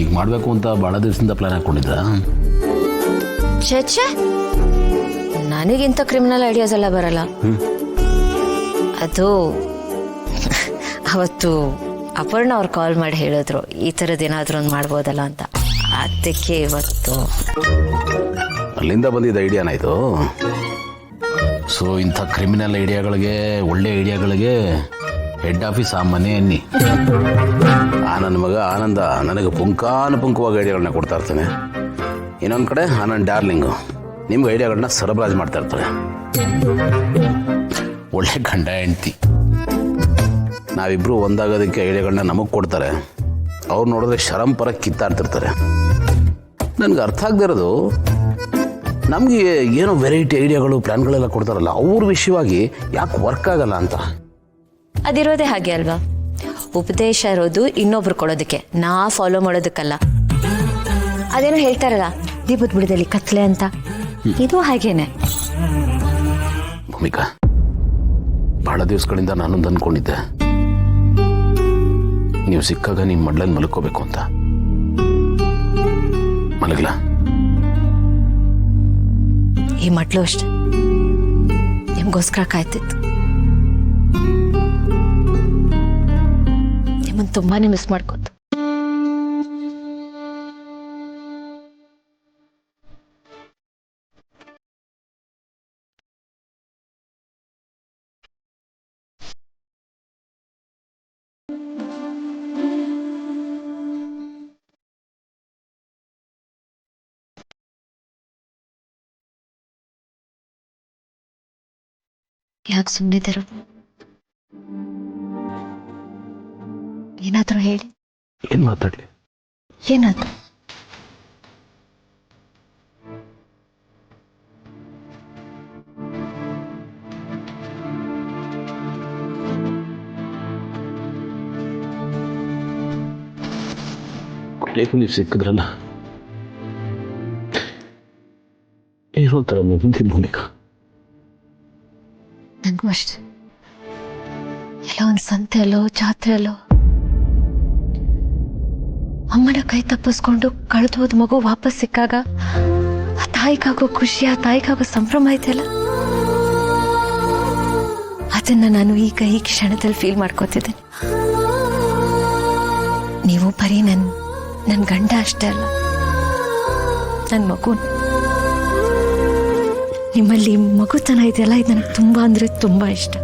ಈಗ ಮಾಡಬೇಕು ಅಂತ ಭಾಳ ದಿವಸದಿಂದ ಪ್ಲಾನ್ ಹಾಕ್ಕೊಂಡಿದ್ದ? ಛೇ, ನನಗಿಂತ ಕ್ರಿಮಿನಲ್ ಐಡಿಯಾಸ್ ಎಲ್ಲ ಬರಲ್ಲ. ಅದು ಅವತ್ತು ಅಪರ್ಣ ಅವ್ರು ಕಾಲ್ ಮಾಡಿ ಹೇಳಿದ್ರು ಈ ಥರದ್ದು ಏನಾದರೂ ಒಂದು ಮಾಡ್ಬೋದಲ್ಲ ಅಂತ. ಅದಕ್ಕೆ ಇವತ್ತು ಅಲ್ಲಿಂದ ಬಂದಿದ್ದ ಐಡಿಯಾನ ಇದು. ಸೊ ಇಂಥ ಕ್ರಿಮಿನಲ್ ಐಡಿಯಾಗಳಿಗೆ, ಒಳ್ಳೆ ಐಡಿಯಾಗಳಿಗೆ ಹೆಡ್ ಆಫೀಸ್ ಆ ಮನೆ ಅನ್ನಿ. ನನ್ನ ಮಗ ಆನಂದ ನನಗೆ ಪುಂಖಾನುಪುಂಖವಾಗಿ ಐಡಿಯಾಗಳನ್ನ ಕೊಡ್ತಾ ಇರ್ತಾನೆ. ಇನ್ನೊಂದು ಕಡೆ ನನ್ನ ಡಾರ್ಲಿಂಗು ನಿಮ್ಗೆ ಐಡಿಯಾಗಳನ್ನ ಸರಬರಾಜು ಮಾಡ್ತಾ ಇರ್ತಾರೆ. ಒಳ್ಳೆ ಗಂಡ ಹೆಂಡ್ತಿ. ನಾವಿಬ್ಬರು ಒಂದಾಗೋದಕ್ಕೆ ಐಡಿಯಾಗಳನ್ನ ನಮಗೆ ಕೊಡ್ತಾರೆ. ಅವ್ರು ನೋಡಿದ್ರೆ ಶರಂಪರ ಕಿತ್ತಾಡ್ತಿರ್ತಾರೆ. ನನಗೆ ಅರ್ಥ ಆಗದೆ ಇರೋದು, ನಮಗೆ ಏನೋ ವೆರೈಟಿ ಐಡಿಯಾಗಳು ಪ್ಲ್ಯಾನ್ಗಳೆಲ್ಲ ಕೊಡ್ತಾರಲ್ಲ, ಅವ್ರ ವಿಷಯವಾಗಿ ಯಾಕೆ ವರ್ಕ್ ಆಗಲ್ಲ ಅಂತ. ಅದಿರೋದೇ ಹಾಗೆ ಅಲ್ವಾ, ಉಪದೇಶ ಇರೋದು ಇನ್ನೊಬ್ರು ಕೊಡೋದಕ್ಕೆ, ನಾ ಫಾಲೋ ಮಾಡೋದಕ್ಕಲ್ಲ. ಅದೇನೋ ಹೇಳ್ತಾರಲ್ಲ ದೀಪದ ಬುಡದಲ್ಲಿ ಕತ್ಲೆ ಅಂತ, ಇದು ಹಾಗೇನೆ. ಭೂಮಿಕಾ, ಬಹಳ ದಿವಸಗಳಿಂದ ನಾನೊಂದು ಅಂದ್ಕೊಂಡಿದ್ದೆ, ನೀವು ಸಿಕ್ಕಾಗ ನಿಮ್ಮ ಮಡ್ಲಲ್ಲಿ ಮಲ್ಕೋಬೇಕು ಅಂತ. ಮಲಗಲ? ಈ ಮಟ್ಲು ಅಷ್ಟೆ ನಿಮ್ಗೋಸ್ಕರ ಕಾಯ್ತಿತ್ತು. ನಿಮ್ಮನ್ನು ತುಂಬಾನೇ ಮಿಸ್ ಮಾಡ್ಕೋತ. ಯಾಕೆ ಸುಮ್ಮನಿದ್ದೀರ? ಏನಾದರೂ ಹೇಳಿ. ಏನು ಮಾತಾಡಲಿ? ಏನಾದ್ರು ಕೊನೆಗೂ ನೀವು ಸಿಕ್ಕಿದ್ರಲ್ಲ, ಏನೋ ಥರ ಮುಂದಿನ ಭೂಮಿಕಾ. ನನಗೂ ಅಷ್ಟೆ. ಎಲ್ಲ ಒಂದು ಸಂತೆಯಲ್ಲೋ ಜಾತ್ರೆಯಲ್ಲೋ ಅಮ್ಮನ ಕೈ ತಪ್ಪಿಸ್ಕೊಂಡು ಕಳೆದು ಹೋದ ಮಗು ವಾಪಸ್ ಸಿಕ್ಕಾಗ ಆ ತಾಯಿಗಾಗೋ ಖುಷಿ, ಆ ತಾಯಿಗಾಗೋ ಸಂಭ್ರಮ ಐತೆಲ್ಲ, ಅದನ್ನ ನಾನು ಈಗ ಈ ಕ್ಷಣದಲ್ಲಿ ಫೀಲ್ ಮಾಡ್ಕೋತಿದ್ದೀನಿ. ನೀವು ಬರೀ ನನ್ನ ಗಂಡ ಅಷ್ಟೇ ಅಲ್ಲ, ನನ್ನ ಮಗು. ನಿಮ್ಮಲ್ಲಿ ಮಗುತನ ಇದೆಯಲ್ಲ, ಇದು ನನಗೆ ತುಂಬ ಅಂದರೆ ತುಂಬ ಇಷ್ಟ.